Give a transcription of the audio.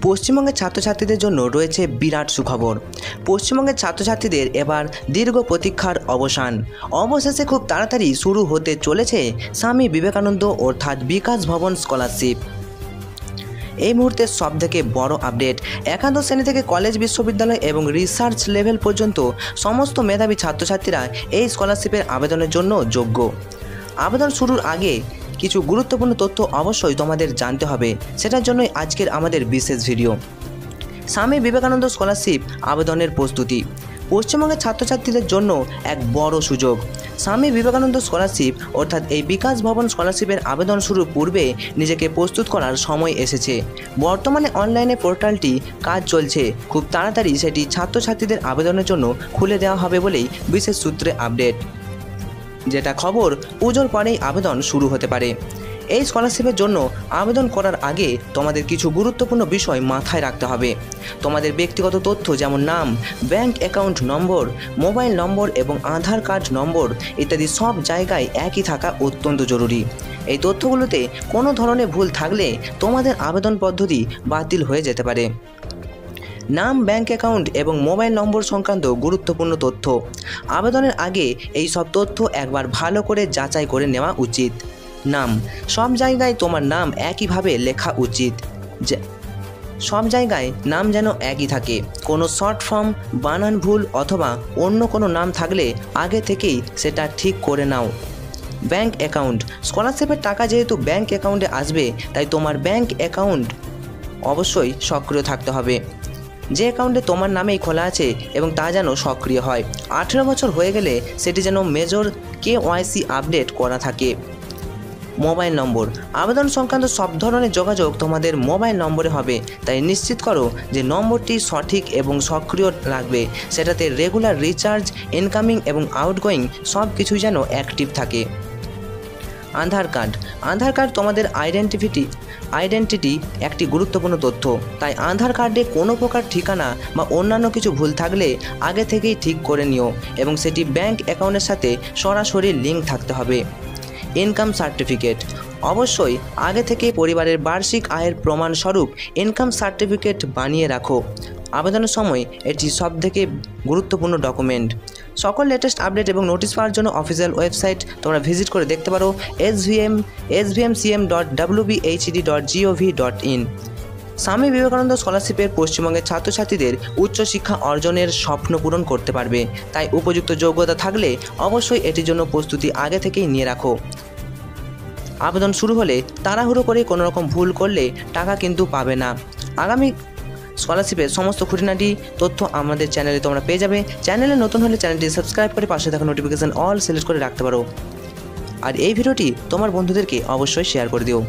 পশ্চিমবঙ্গের ছাত্রছাত্রীদের জন্য রয়েছে বিরাট সুখবর। পশ্চিমবঙ্গের ছাত্রছাত্রীদের এবার দীর্ঘ প্রতীক্ষার অবসান। অবশেষে খুব তাড়াতাড়ি শুরু হতে চলেছে স্বামী বিবেকানন্দ অর্থাৎ বিকাশ ভবন স্কলারশিপ। এই মুহূর্তের সবথেকে বড় আপডেট, একাদশ শ্রেণী থেকে কলেজ, বিশ্ববিদ্যালয় এবং রিসার্চ লেভেল পর্যন্ত সমস্ত মেধাবী ছাত্রছাত্রীরা এই স্কলারশিপের আবেদনের জন্য যোগ্য। আবেদন শুরুর আগে কিছু গুরুত্বপূর্ণ তথ্য অবশ্যই তোমাদের জানতে হবে, সেটার জন্যই আজকের আমাদের বিশেষ ভিডিও। স্বামী বিবেকানন্দ স্কলারশিপ আবেদনের প্রস্তুতি। পশ্চিমবঙ্গের ছাত্রছাত্রীদের জন্য এক বড় সুযোগ। স্বামী বিবেকানন্দ স্কলারশিপ অর্থাৎ এই বিকাশ ভবন স্কলারশিপের আবেদন শুরুর পূর্বে নিজেকে প্রস্তুত করার সময় এসেছে। বর্তমানে অনলাইনে পোর্টালটি কাজ চলছে, খুব তাড়াতাড়ি সেটি ছাত্রছাত্রীদের আবেদনের জন্য খুলে দেওয়া হবে বলেই বিশেষ সূত্রে আপডেট। যেটা খবর, পুজোর পরেই আবেদন শুরু হতে পারে। এই স্কলারশিপের জন্য আবেদন করার আগে তোমাদের কিছু গুরুত্বপূর্ণ বিষয় মাথায় রাখতে হবে। তোমাদের ব্যক্তিগত তথ্য যেমন নাম, ব্যাংক অ্যাকাউন্ট নম্বর, মোবাইল নম্বর এবং আধার কার্ড নম্বর ইত্যাদি সব জায়গায় একই থাকা অত্যন্ত জরুরি। এই তথ্যগুলোতে কোনো ধরনের ভুল থাকলে তোমাদের আবেদন পদ্ধতি বাতিল হয়ে যেতে পারে। নাম, ব্যাংক অ্যাকাউন্ট এবং মোবাইল নম্বর সংক্রান্ত গুরুত্বপূর্ণ তথ্য। আবেদনের আগে এই সব তথ্য একবার ভালো করে যাচাই করে নেওয়া উচিত। নাম, সব জায়গায় তোমার নাম একইভাবে লেখা উচিত। সব জায়গায় নাম যেন একই থাকে। কোনো শর্ট ফর্ম, বানান ভুল অথবা অন্য কোনো নাম থাকলে আগে থেকেই সেটা ঠিক করে নাও। ব্যাংক অ্যাকাউন্ট, স্কলারশিপের টাকা যেহেতু ব্যাংক অ্যাকাউন্টে আসবে, তাই তোমার ব্যাংক অ্যাকাউন্ট অবশ্যই সক্রিয় থাকতে হবে। যে অ্যাকাউন্টে তোমার নামেই খোলা আছে এবং তা যেন সক্রিয় হয়। 18 বছর হয়ে গেলে সেটি যেন মেজর KYC আপডেট করা থাকে। মোবাইল নম্বর, আবেদন সংক্রান্ত সব ধরনের যোগাযোগ তোমাদের মোবাইল নম্বরে হবে, তাই নিশ্চিত করো যে নম্বরটি সঠিক এবং সক্রিয় রাখবে। সেটাতে রেগুলার রিচার্জ, ইনকামিং এবং আউটগোয়িং সব কিছুই যেন অ্যাক্টিভ থাকে। আধার কার্ড, আধার কার্ড তোমাদের আইডেন্টিটি একটি গুরুত্বপূর্ণ তথ্য, তাই আধার কার্ডে কোনো প্রকার ঠিকানা বা অন্যান্য কিছু ভুল থাকলে আগে থেকেই ঠিক করে নিও এবং সেটি ব্যাংক অ্যাকাউন্টের সাথে সরাসরি লিঙ্ক থাকতে হবে। ইনকাম সার্টিফিকেট, অবশ্যই আগে থেকে পরিবারের বার্ষিক আয়ের প্রমাণস্বরূপ ইনকাম সার্টিফিকেট বানিয়ে রাখো। আবেদনের সময় এটি সবথেকে গুরুত্বপূর্ণ ডকুমেন্ট। সকল লেটেস্ট আপডেট এবং নোটিশ পাওয়ার জন্য অফিসিয়াল ওয়েবসাইট তোমরা ভিজিট করে দেখতে পারো svmcm.wbhd.gov.in। স্বামী বিবেকানন্দ স্কলারশিপের পশ্চিমবঙ্গের ছাত্রছাত্রীদের উচ্চশিক্ষা অর্জনের স্বপ্ন পূরণ করতে পারবে, তাই উপযুক্ত যোগ্যতা থাকলে অবশ্যই এটির জন্য প্রস্তুতি আগে থেকেই নিয়ে রাখো। আবেদন শুরু হলে তাড়াহুড়ো করে কোনো রকম ভুল করলে টাকা কিন্তু পাবে না। আগামী স্কলারশিপের সমস্ত খুঁটিনাটি তথ্য আমাদের চ্যানেলে তোমরা পেয়ে যাবে। চ্যানেলে নতুন হলে চ্যানেলটি সাবস্ক্রাইব করে পাশে থাকা নোটিফিকেশন অল সিলেক্ট করে রাখতে পারো। আর এই ভিডিওটি তোমার বন্ধুদেরকে অবশ্যই শেয়ার করে দিও।